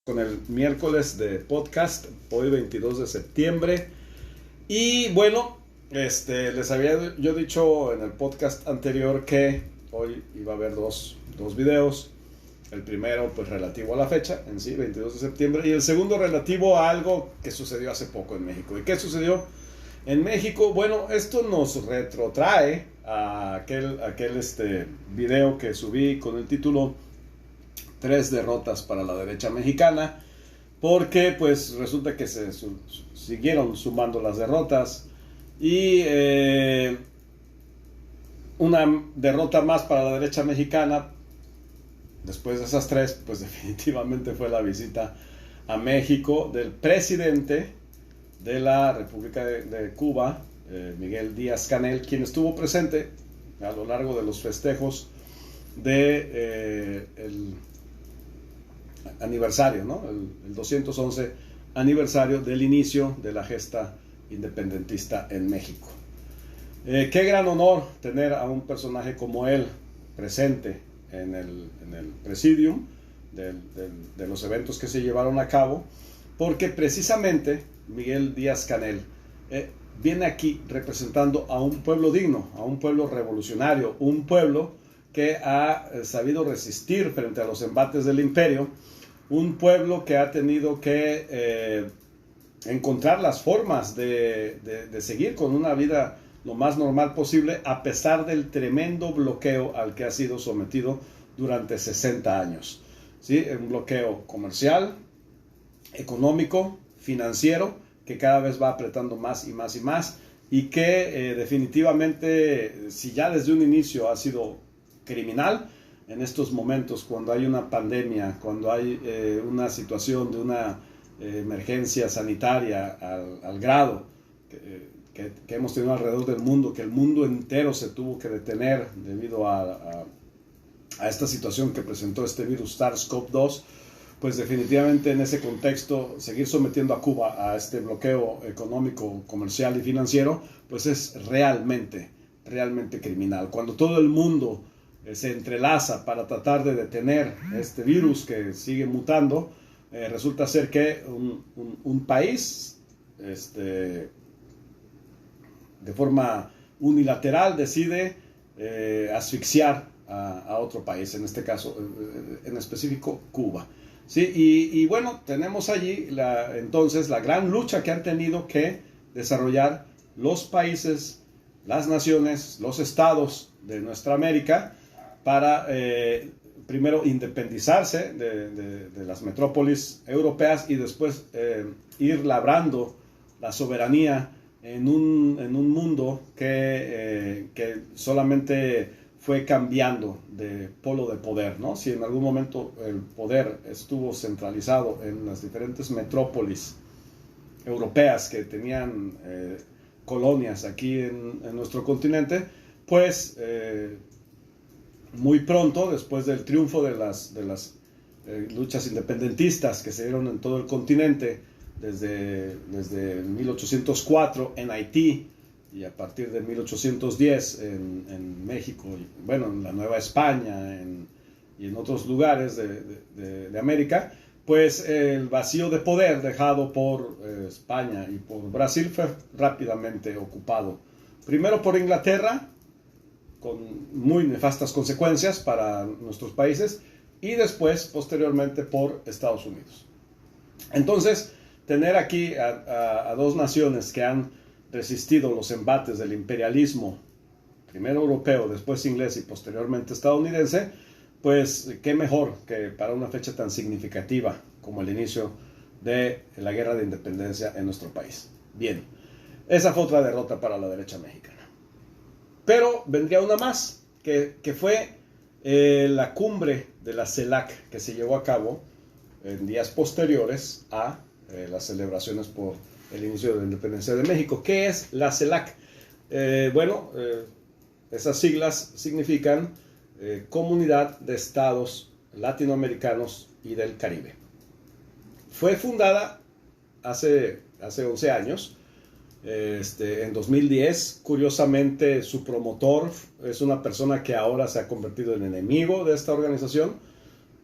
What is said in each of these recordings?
Con el miércoles de podcast, hoy 22 de septiembre. Y bueno, les había yo dicho en el podcast anterior que hoy iba a haber dos videos. El primero pues relativo a la fecha en sí, 22 de septiembre, y el segundo relativo a algo que sucedió hace poco en México. ¿Y qué sucedió en México? Bueno, esto nos retrotrae a aquel video que subí con el título 3 derrotas para la derecha mexicana, porque pues resulta que se siguieron sumando las derrotas y una derrota más para la derecha mexicana después de esas tres, pues definitivamente fue la visita a México del presidente de la República de Cuba, Miguel Díaz-Canel, quien estuvo presente a lo largo de los festejos de el aniversario, ¿no? El 211 aniversario del inicio de la gesta independentista en México. Qué gran honor tener a un personaje como él presente en el presidium de los eventos que se llevaron a cabo, porque precisamente Miguel Díaz-Canel viene aquí representando a un pueblo digno, a un pueblo revolucionario, un pueblo que ha sabido resistir frente a los embates del imperio, un pueblo que ha tenido que encontrar las formas de seguir con una vida lo más normal posible, a pesar del tremendo bloqueo al que ha sido sometido durante 60 años. ¿Sí? Un bloqueo comercial, económico, financiero, que cada vez va apretando más y más y más, y que definitivamente, si ya desde un inicio ha sido criminal, en estos momentos, cuando hay una pandemia, cuando hay una situación de una emergencia sanitaria al grado que hemos tenido alrededor del mundo, que el mundo entero se tuvo que detener debido a esta situación que presentó este virus SARS-CoV-2, pues definitivamente en ese contexto seguir sometiendo a Cuba a este bloqueo económico, comercial y financiero, pues es realmente criminal. Cuando todo el mundo se entrelaza para tratar de detener este virus que sigue mutando, resulta ser que un país de forma unilateral decide asfixiar a otro país, en este caso en específico Cuba. ¿Sí? Y bueno, tenemos allí entonces la gran lucha que han tenido que desarrollar los países, las naciones, los estados de nuestra América para primero independizarse de las metrópolis europeas y después ir labrando la soberanía en un mundo que solamente fue cambiando de polo de poder, ¿no? Si en algún momento el poder estuvo centralizado en las diferentes metrópolis europeas que tenían colonias aquí en nuestro continente, pues muy pronto, después del triunfo de las luchas independentistas que se dieron en todo el continente, desde 1804 en Haití y a partir de 1810 en México, y bueno, en la Nueva España y en otros lugares de América, pues el vacío de poder dejado por España y por Brasil fue rápidamente ocupado, primero por Inglaterra, con muy nefastas consecuencias para nuestros países, y después, posteriormente, por Estados Unidos. Entonces, tener aquí a dos naciones que han resistido los embates del imperialismo, primero europeo, después inglés y posteriormente estadounidense, pues qué mejor que para una fecha tan significativa como el inicio de la guerra de independencia en nuestro país. Bien, esa fue otra derrota para la derecha mexicana. Pero vendría una más, que fue la cumbre de la CELAC, que se llevó a cabo en días posteriores a las celebraciones por el inicio de la independencia de México. ¿Qué es la CELAC? Esas siglas significan Comunidad de Estados Latinoamericanos y del Caribe. Fue fundada hace 11 años. En 2010, curiosamente, su promotor es una persona que ahora se ha convertido en enemigo de esta organización,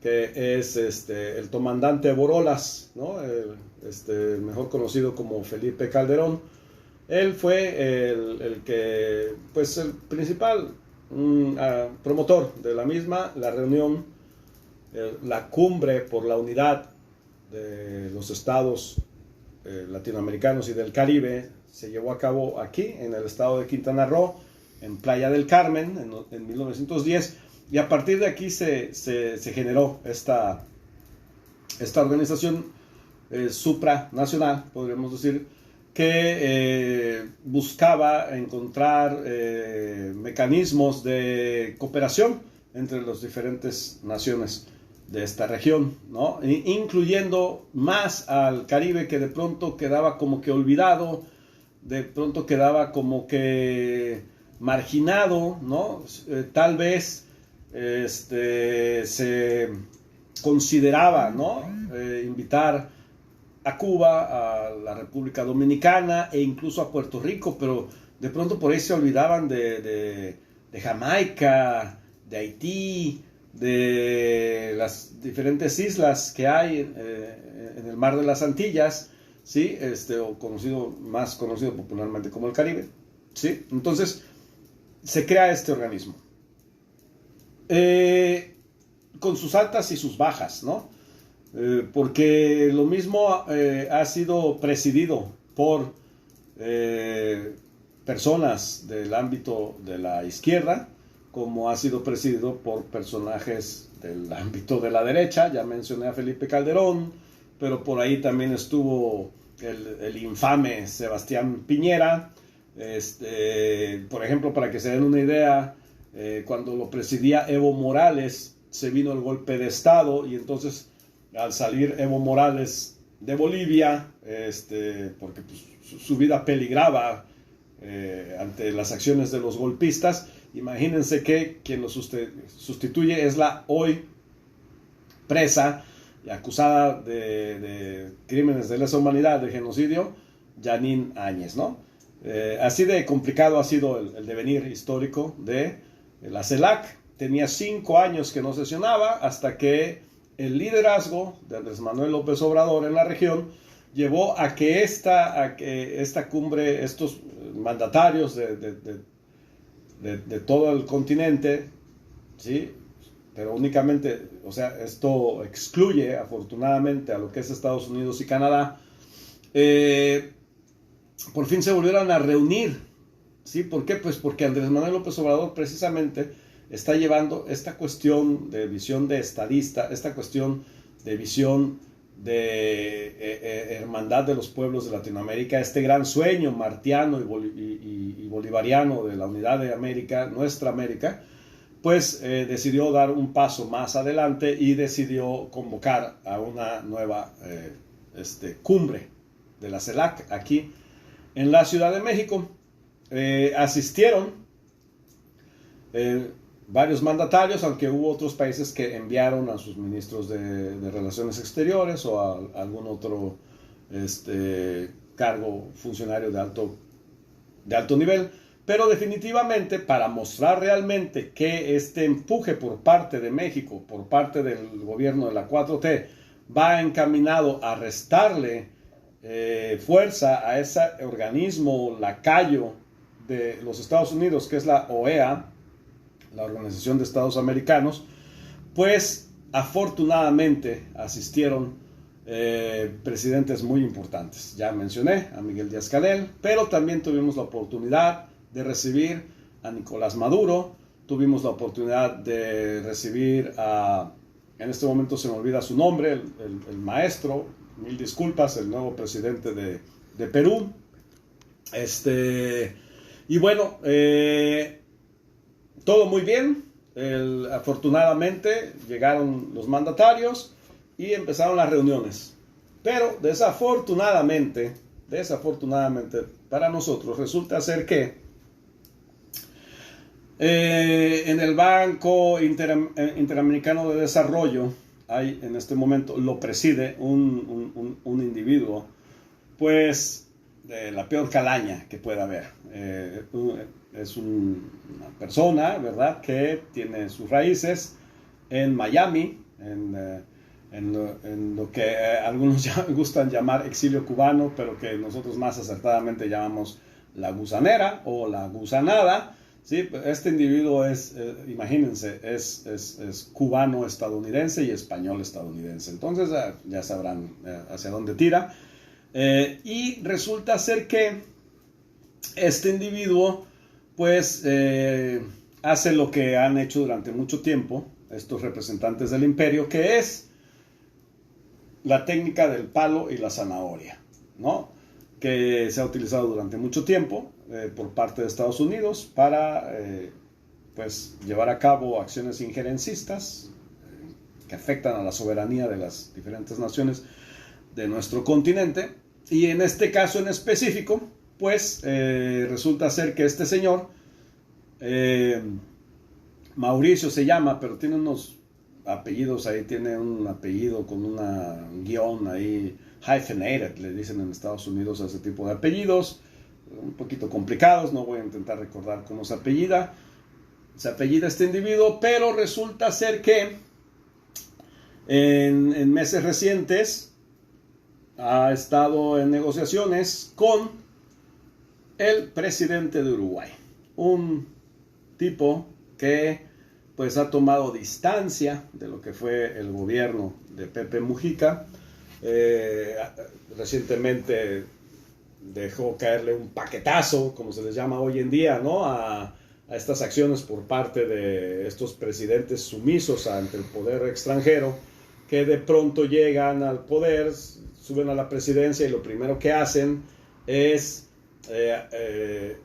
que es el comandante Borolas, ¿no? Mejor conocido como Felipe Calderón. Él fue el que, pues el principal promotor de la misma, la reunión, la cumbre por la unidad de los estados latinoamericanos y del Caribe, se llevó a cabo aquí, en el estado de Quintana Roo, en Playa del Carmen, en 1910, y a partir de aquí se generó esta organización supranacional, podríamos decir, que buscaba encontrar mecanismos de cooperación entre las diferentes naciones de esta región, ¿no? Incluyendo más al Caribe, que de pronto quedaba como que olvidado, de pronto quedaba como que marginado, ¿no? Tal vez se consideraba, ¿no? Invitar a Cuba, a la República Dominicana e incluso a Puerto Rico, pero de pronto por ahí se olvidaban de Jamaica, de Haití, de las diferentes islas que hay en el mar de las Antillas, ¿sí? O más conocido popularmente como el Caribe, ¿sí? Entonces se crea este organismo con sus altas y sus bajas, ¿no? Porque lo mismo ha sido presidido por personas del ámbito de la izquierda, como ha sido presidido por personajes del ámbito de la derecha. Ya mencioné a Felipe Calderón, pero por ahí también estuvo el infame Sebastián Piñera. Por ejemplo, para que se den una idea, cuando lo presidía Evo Morales, se vino el golpe de Estado, y entonces al salir Evo Morales de Bolivia, porque pues, su vida peligraba ante las acciones de los golpistas, imagínense que quien lo sustituye es la hoy presa y acusada de crímenes de lesa humanidad, de genocidio, Jeanine Áñez, ¿no? Así de complicado ha sido el devenir histórico de la CELAC. Tenía 5 años que no sesionaba, hasta que el liderazgo de Andrés Manuel López Obrador en la región llevó a que esta cumbre, estos mandatarios de todo el continente, ¿sí? Pero únicamente, o sea, esto excluye afortunadamente a lo que es Estados Unidos y Canadá, por fin se volvieron a reunir, ¿sí? ¿Por qué? Pues porque Andrés Manuel López Obrador precisamente está llevando esta cuestión de visión de estadista, esta cuestión de visión de hermandad de los pueblos de Latinoamérica, este gran sueño martiano y bolivariano de la unidad de América, nuestra América, pues decidió dar un paso más adelante y decidió convocar a una nueva cumbre de la CELAC aquí en la Ciudad de México. Asistieron varios mandatarios, aunque hubo otros países que enviaron a sus ministros de Relaciones Exteriores o a algún otro cargo funcionario de alto nivel. Pero definitivamente, para mostrar realmente que este empuje por parte de México, por parte del gobierno de la 4T, va encaminado a restarle fuerza a ese organismo lacayo de los Estados Unidos, que es la OEA, la Organización de Estados Americanos, pues afortunadamente asistieron presidentes muy importantes. Ya mencioné a Miguel Díaz-Canel, pero también tuvimos la oportunidad de recibir a Nicolás Maduro, tuvimos la oportunidad de recibir en este momento se me olvida su nombre, el maestro, mil disculpas, el nuevo presidente de Perú. Y bueno, todo muy bien. Afortunadamente llegaron los mandatarios y empezaron las reuniones. Pero desafortunadamente para nosotros resulta ser que en el Banco Interamericano de Desarrollo hay en este momento, lo preside un individuo, pues de la peor calaña que pueda haber. Es una persona, ¿verdad?, que tiene sus raíces en Miami, en lo que algunos gustan llamar exilio cubano, pero que nosotros más acertadamente llamamos la gusanera o la gusanada. ¿Sí? Este individuo es, imagínense, es cubano-estadounidense y español-estadounidense. Entonces ya sabrán hacia dónde tira. Y resulta ser que este individuo pues hace lo que han hecho durante mucho tiempo estos representantes del imperio, que es la técnica del palo y la zanahoria, ¿no? Que se ha utilizado durante mucho tiempo por parte de Estados Unidos para pues llevar a cabo acciones injerencistas que afectan a la soberanía de las diferentes naciones de nuestro continente. Y en este caso en específico, pues resulta ser que este señor, Mauricio se llama, pero tiene unos apellidos ahí, tiene un apellido con una guión ahí, hyphenated, le dicen en Estados Unidos a ese tipo de apellidos, un poquito complicados, no voy a intentar recordar cómo se apellida este individuo, pero resulta ser que en meses recientes ha estado en negociaciones con el presidente de Uruguay, un tipo que pues ha tomado distancia de lo que fue el gobierno de Pepe Mujica. Recientemente dejó caerle un paquetazo, como se les llama hoy en día, ¿no? a estas acciones por parte de estos presidentes sumisos ante el poder extranjero, que de pronto llegan al poder, suben a la presidencia y lo primero que hacen es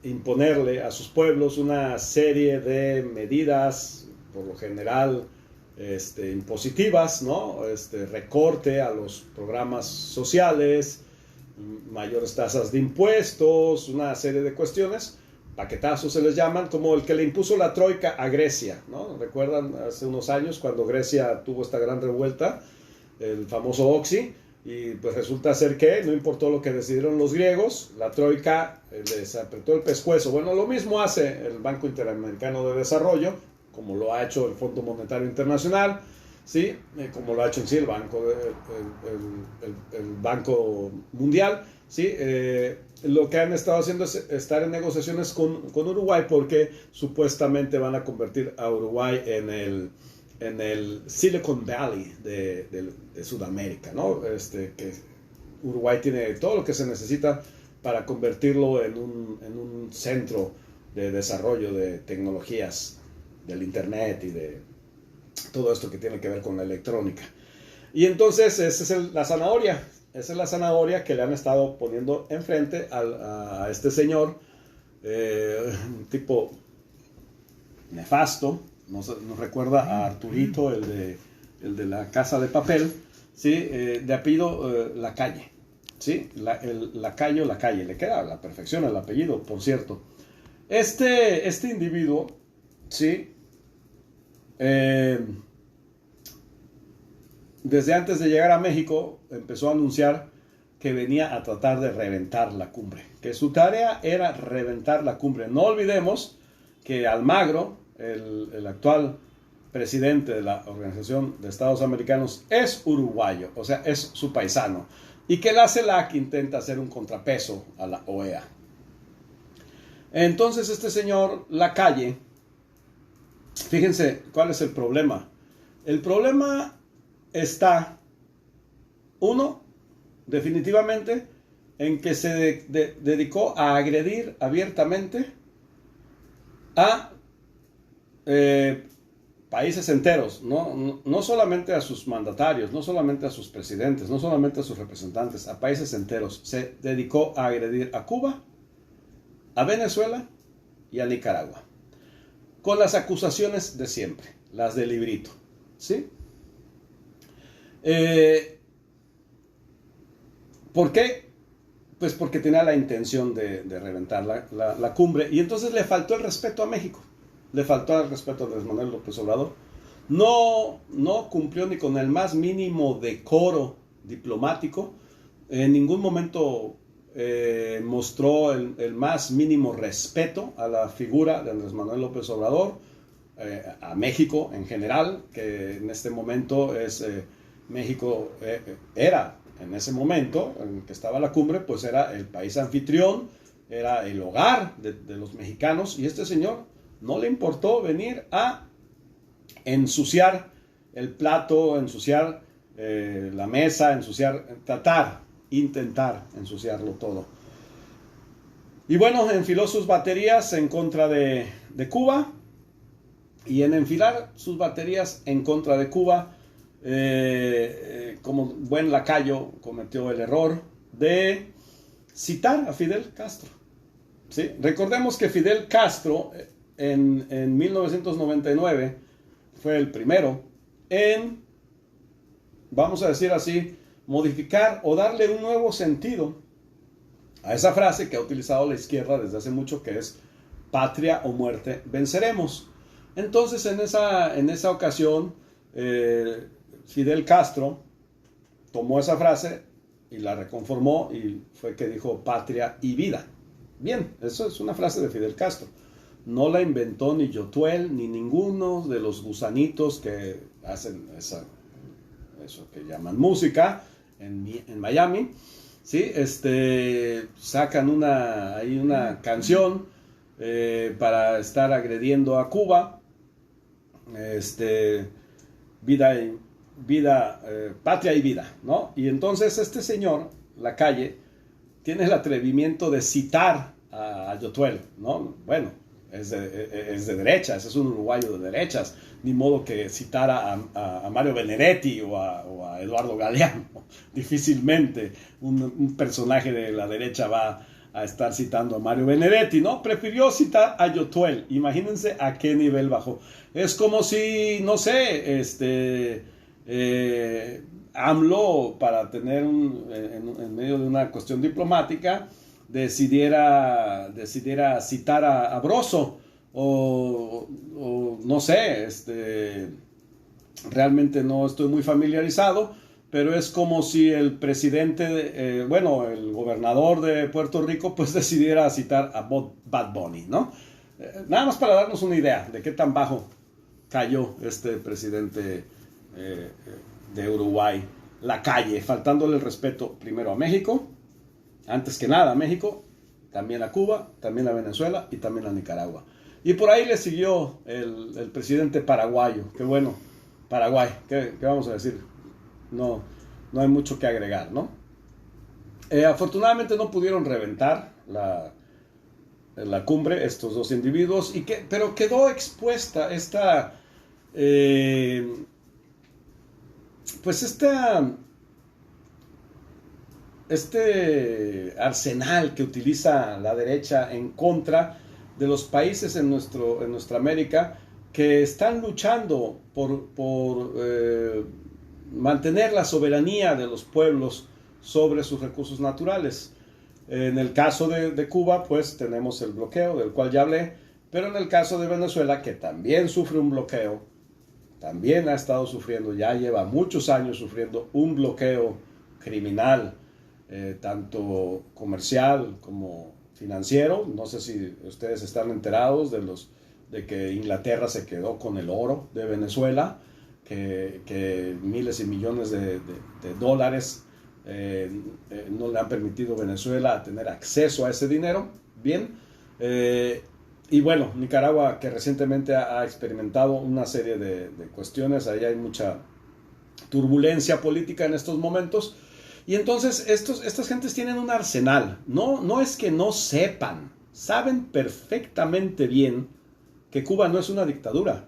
imponerle a sus pueblos una serie de medidas, por lo general impositivas, ¿no? Recorte a los programas sociales, mayores tasas de impuestos, una serie de cuestiones, paquetazos se les llaman, como el que le impuso la troika a Grecia, ¿no? ¿Recuerdan hace unos años cuando Grecia tuvo esta gran revuelta, el famoso Oxy? Y pues resulta ser que no importó lo que decidieron los griegos, la troika les apretó el pescuezo. Bueno, lo mismo hace el Banco Interamericano de Desarrollo, como lo ha hecho el Fondo Monetario Internacional, ¿sí? Como lo ha hecho en sí el Banco Mundial, ¿sí? Lo que han estado haciendo es estar en negociaciones con Uruguay, porque supuestamente van a convertir a Uruguay en el Silicon Valley de Sudamérica, ¿no? Que Uruguay tiene todo lo que se necesita para convertirlo en un centro de desarrollo de tecnologías del internet y de todo esto que tiene que ver con la electrónica. Y entonces esa es la zanahoria que le han estado poniendo enfrente a este señor, un tipo nefasto. Nos recuerda a Arturito, el de la Casa de Papel, ¿sí? De apellido Lacalle, ¿sí? Lacalle, le queda a la perfección el apellido, por cierto. Este individuo, ¿sí? Desde antes de llegar a México empezó a anunciar que venía a tratar de reventar la cumbre, que su tarea era reventar la cumbre. No olvidemos que Almagro, el actual presidente de la Organización de Estados Americanos, es uruguayo, o sea, es su paisano, y que la CELAC intenta hacer un contrapeso a la OEA. Entonces este señor Lacalle, fíjense cuál es el problema. El problema está, uno, definitivamente, en que se dedicó a agredir abiertamente a países enteros, no solamente a sus mandatarios, no solamente a sus presidentes, no solamente a sus representantes, a países enteros. Se dedicó a agredir a Cuba, a Venezuela y a Nicaragua, con las acusaciones de siempre, las del librito, ¿sí? ¿Por qué? Pues porque tenía la intención de reventar la cumbre, y entonces le faltó el respeto a México, le faltó el respeto a Andrés Manuel López Obrador. No cumplió ni con el más mínimo decoro diplomático, en ningún momento mostró el más mínimo respeto a la figura de Andrés Manuel López Obrador. a México en general, que en este momento México era, en ese momento en que estaba la cumbre, pues era el país anfitrión, era el hogar de los mexicanos, y este señor no le importó venir a ensuciar el plato, ensuciar la mesa, intentar ensuciarlo todo. Y bueno, enfiló sus baterías en contra de Cuba, y en enfilar sus baterías en contra de Cuba, como buen lacayo, cometió el error de citar a Fidel Castro. ¿Sí? Recordemos que Fidel Castro en 1999 fue el primero en, vamos a decir así, modificar o darle un nuevo sentido a esa frase que ha utilizado la izquierda desde hace mucho, que es patria o muerte venceremos. Entonces en esa ocasión Fidel Castro tomó esa frase y la reconformó, y fue que dijo patria y vida. Bien, eso es una frase de Fidel Castro. No la inventó ni Yotuel ni ninguno de los gusanitos que hacen eso que llaman música en Miami. ¿Sí? Sacan una canción para estar agrediendo a Cuba. Patria y vida, ¿no? Y entonces este señor, Lacalle, tiene el atrevimiento de citar a Yotuel, ¿no? Bueno, es de derechas, es un uruguayo de derechas, ni modo que citara a Mario Benedetti o a Eduardo Galeano. Difícilmente un personaje de la derecha va a estar citando a Mario Benedetti, ¿no? Prefirió citar a Yotuel. Imagínense a qué nivel bajó. Es como si, no sé, AMLO, para tener en medio de una cuestión diplomática, decidiera citar a Broso, o no sé, realmente no estoy muy familiarizado, pero es como si el presidente, el gobernador de Puerto Rico, pues decidiera citar a Bad Bunny, ¿no? Nada más para darnos una idea de qué tan bajo cayó este presidente de Uruguay, Lacalle, faltándole el respeto primero a México, antes que nada a México, también a Cuba, también a Venezuela y también a Nicaragua. Y por ahí le siguió el presidente paraguayo, que bueno, Paraguay, ¿qué vamos a decir? No hay mucho que agregar, ¿no? Afortunadamente no pudieron reventar la cumbre estos dos individuos, pero quedó expuesta este arsenal que utiliza la derecha en contra de los países en nuestra América que están luchando por mantener la soberanía de los pueblos sobre sus recursos naturales. En el caso de Cuba, pues tenemos el bloqueo del cual ya hablé, pero en el caso de Venezuela, que también sufre un bloqueo, también ha estado sufriendo, ya lleva muchos años sufriendo un bloqueo criminal, tanto comercial como financiero. No sé si ustedes están enterados de que Inglaterra se quedó con el oro de Venezuela, que miles y millones de dólares no le han permitido a Venezuela tener acceso a ese dinero. Bien, y bueno, Nicaragua, que recientemente ha experimentado una serie de cuestiones, ahí hay mucha turbulencia política en estos momentos. Y entonces estas gentes tienen un arsenal. No es que no sepan, saben perfectamente bien que Cuba no es una dictadura.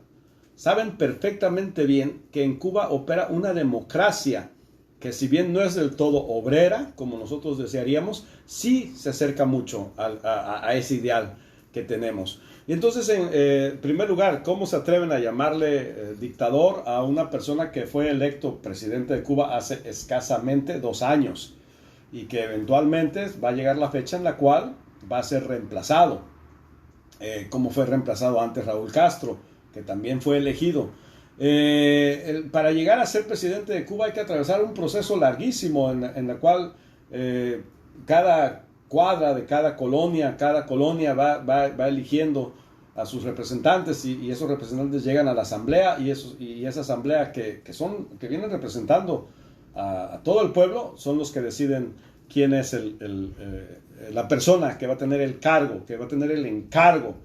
Saben perfectamente bien que en Cuba opera una democracia que, si bien no es del todo obrera, como nosotros desearíamos, sí se acerca mucho a ese ideal que tenemos. Y entonces, en primer lugar, ¿cómo se atreven a llamarle dictador a una persona que fue electo presidente de Cuba hace escasamente 2 años y que eventualmente va a llegar la fecha en la cual va a ser reemplazado, como fue reemplazado antes Raúl Castro, que también fue elegido? Para llegar a ser presidente de Cuba hay que atravesar un proceso larguísimo en el cual cada cuadra de cada colonia va eligiendo a sus representantes y esos representantes llegan a la asamblea y esa asamblea que vienen representando a todo el pueblo son los que deciden quién es la persona que va a tener el cargo, que va a tener el encargo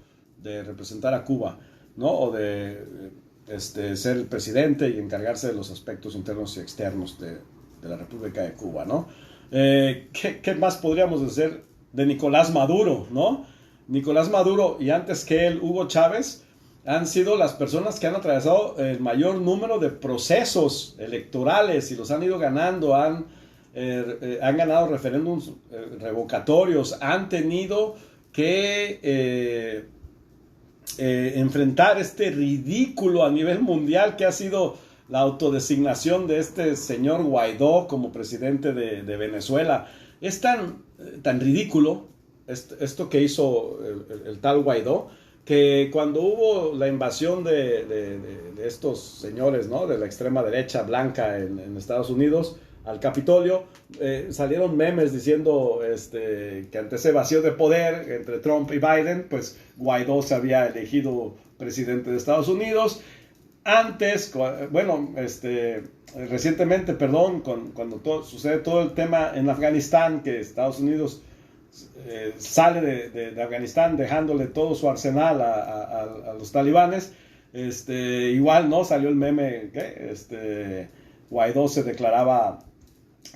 de representar a Cuba, ¿no? O de ser el presidente y encargarse de los aspectos internos y externos de la República de Cuba, ¿no? ¿Qué más podríamos decir de Nicolás Maduro, ¿no? Nicolás Maduro y antes que él, Hugo Chávez, han sido las personas que han atravesado el mayor número de procesos electorales y los han ido ganando, han ganado referéndums revocatorios, han tenido que enfrentar este ridículo a nivel mundial que ha sido la autodesignación de este señor Guaidó como presidente de Venezuela. Es tan ridículo esto que hizo el tal Guaidó, que cuando hubo la invasión de estos señores, ¿no?, de la extrema derecha blanca en Estados Unidos al Capitolio, salieron memes diciendo que ante ese vacío de poder entre Trump y Biden, pues Guaidó se había elegido presidente de Estados Unidos. Antes, bueno, recientemente, cuando sucede todo el tema en Afganistán, que Estados Unidos sale de Afganistán dejándole todo su arsenal a los talibanes, igual, ¿no?, salió el meme que Guaidó se declaraba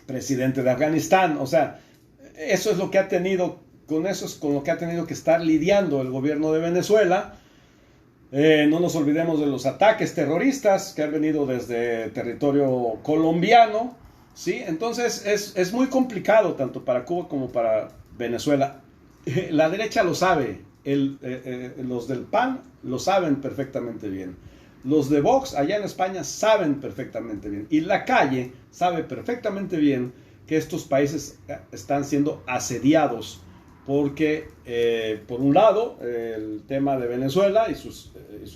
presidente de Afganistán. O sea, eso es lo que ha tenido, con eso es con lo que ha tenido que estar lidiando el gobierno de Venezuela. No nos olvidemos de los ataques terroristas que han venido desde territorio colombiano, ¿sí? Entonces es muy complicado tanto para Cuba como para Venezuela. La derecha lo sabe, los del PAN lo saben perfectamente bien. Los de Vox allá en España saben perfectamente bien. Y la calle sabe perfectamente bien que estos países están siendo asediados porque, por un lado, el tema de Venezuela y sus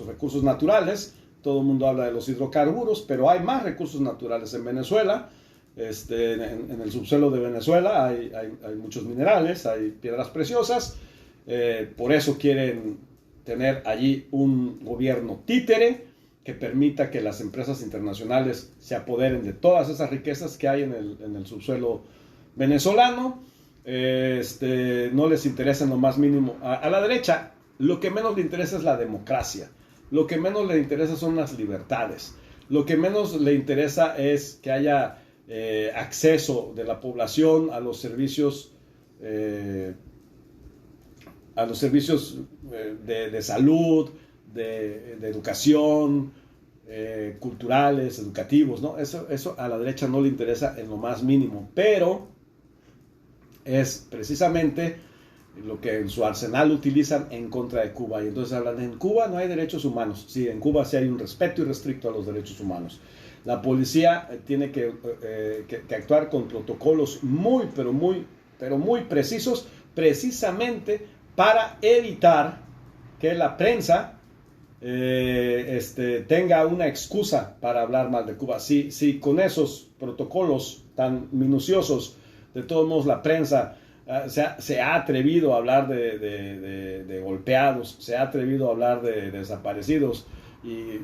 recursos naturales. Todo el mundo habla de los hidrocarburos, pero hay más recursos naturales en Venezuela. En el subsuelo de Venezuela hay muchos minerales, hay piedras preciosas. Por eso quieren tener allí un gobierno títere que permita que las empresas internacionales se apoderen de todas esas riquezas que hay en el subsuelo venezolano. No les interesa en lo más mínimo. A la derecha, lo que menos le interesa es la democracia. Lo que menos le interesa son las libertades. Lo que menos le interesa es que haya acceso de la población a los servicios de salud, de educación, culturales, educativos, ¿no? Eso a la derecha no le interesa en lo más mínimo, pero es precisamente lo que en su arsenal utilizan en contra de Cuba. Y entonces hablan, en Cuba no hay derechos humanos. Sí, en Cuba sí hay un respeto irrestricto a los derechos humanos. La policía tiene que actuar con protocolos muy precisos, precisamente para evitar que la prensa tenga una excusa para hablar mal de Cuba. Si con esos protocolos tan minuciosos, de todos modos la prensa se ha atrevido a hablar de golpeados, se ha atrevido a hablar de desaparecidos y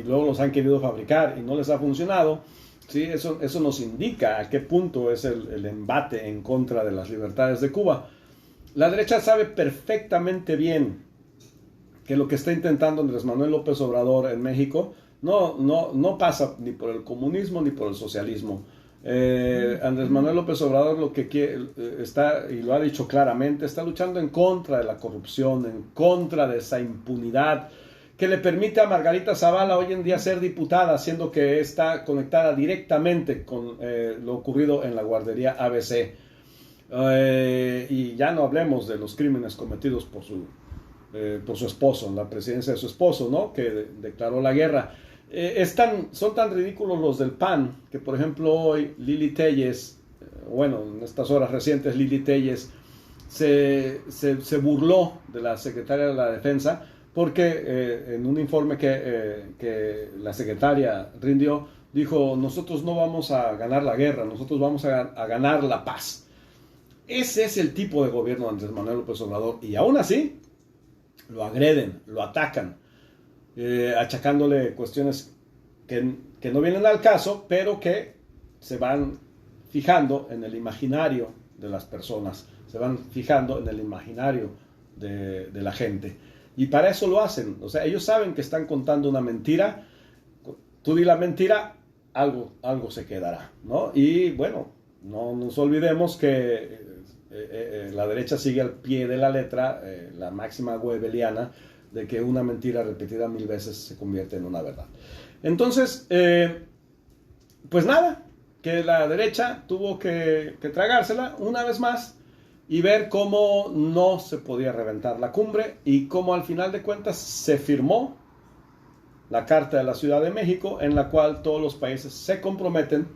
luego los han querido fabricar y no les ha funcionado, ¿sí? Eso nos indica a qué punto es el embate en contra de las libertades de Cuba. La derecha sabe perfectamente bien que lo que está intentando Andrés Manuel López Obrador en México no pasa ni por el comunismo ni por el socialismo. Andrés Manuel López Obrador lo que quiere, y lo ha dicho claramente, está luchando en contra de la corrupción, en contra de esa impunidad que le permite a Margarita Zavala hoy en día ser diputada, siendo que está conectada directamente con lo ocurrido en la guardería ABC. Y ya no hablemos de los crímenes cometidos por su esposo, la presidencia de su esposo, ¿no?, que declaró la guerra. Son tan ridículos los del PAN que, por ejemplo, hoy Lili Téllez, en estas horas recientes, Lili Téllez se burló de la secretaria de la Defensa porque en un informe que la secretaria rindió, dijo: nosotros no vamos a ganar la guerra, nosotros vamos a ganar la paz. Ese es el tipo de gobierno de Andrés Manuel López Obrador, y aún así lo agreden, lo atacan, achacándole cuestiones que no vienen al caso, pero que se van fijando en el imaginario de las personas, se van fijando en el imaginario de la gente. Y para eso lo hacen. O sea, ellos saben que están contando una mentira. Tú di la mentira, algo se quedará, ¿no? Y bueno, no nos olvidemos que la derecha sigue al pie de la letra la máxima goebbeliana de que una mentira repetida 1000 veces se convierte en una verdad. Entonces, pues nada, que la derecha tuvo que tragársela una vez más y ver cómo no se podía reventar la cumbre y cómo al final de cuentas se firmó la Carta de la Ciudad de México, en la cual todos los países se comprometen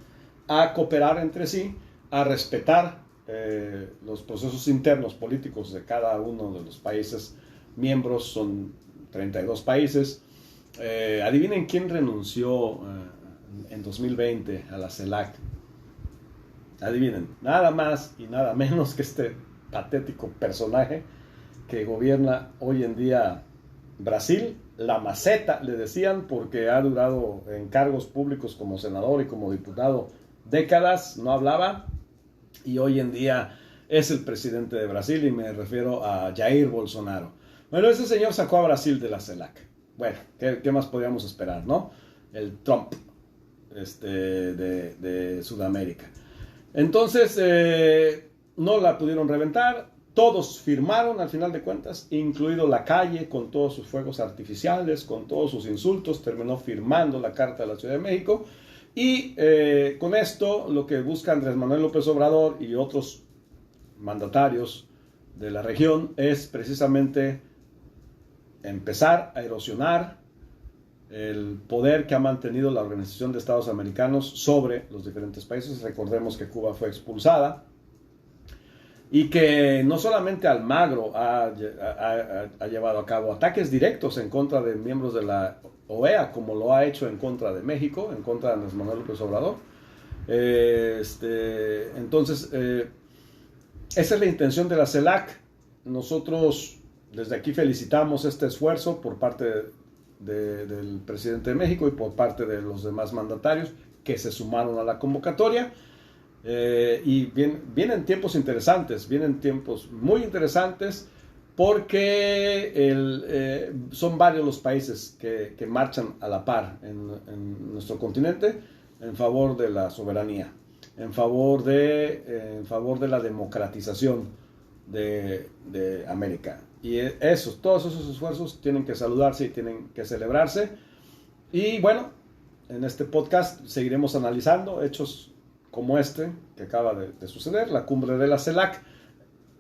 a cooperar entre sí, a respetar los procesos internos políticos de cada uno de los países miembros. Son 32 países. Adivinen quién renunció en 2020 a la CELAC. Adivinen, nada más y nada menos que este patético personaje que gobierna hoy en día Brasil, la maceta, le decían, porque ha durado en cargos públicos como senador y como diputado décadas, no hablaba, y hoy en día es el presidente de Brasil, y me refiero a Jair Bolsonaro. Bueno, ese señor sacó a Brasil de la CELAC. Bueno, ¿qué más podíamos esperar, no? El Trump de Sudamérica. Entonces, no la pudieron reventar. Todos firmaron al final de cuentas, incluido la calle, con todos sus fuegos artificiales, con todos sus insultos, terminó firmando la Carta de la Ciudad de México. Y con esto lo que busca Andrés Manuel López Obrador y otros mandatarios de la región es precisamente empezar a erosionar el poder que ha mantenido la Organización de Estados Americanos sobre los diferentes países. Recordemos que Cuba fue expulsada y que no solamente Almagro ha llevado a cabo ataques directos en contra de miembros de la OEA, como lo ha hecho en contra de México, en contra de Andrés Manuel López Obrador. Entonces, esa es la intención de la CELAC. Nosotros desde aquí felicitamos este esfuerzo por parte del presidente de México y por parte de los demás mandatarios que se sumaron a la convocatoria. Y vienen tiempos interesantes, vienen tiempos muy interesantes, porque son varios los países que marchan a la par en nuestro continente en favor de la soberanía, en favor de la democratización de América. Y todos esos esfuerzos tienen que saludarse y tienen que celebrarse. Y bueno, en este podcast seguiremos analizando hechos como este que acaba de suceder, la cumbre de la CELAC,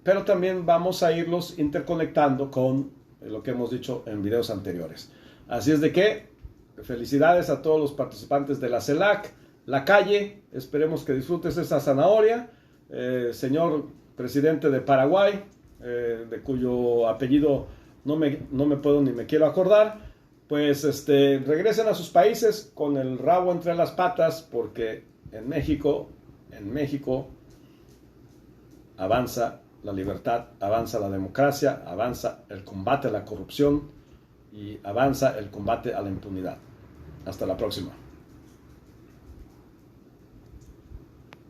pero también vamos a irlos interconectando con lo que hemos dicho en videos anteriores. Así es de que felicidades a todos los participantes de la CELAC, la calle, esperemos que disfrutes esa zanahoria, señor presidente de Paraguay, de cuyo apellido no me puedo ni me quiero acordar, pues regresen a sus países con el rabo entre las patas, porque en México avanza la libertad, avanza la democracia, avanza el combate a la corrupción y avanza el combate a la impunidad. Hasta la próxima.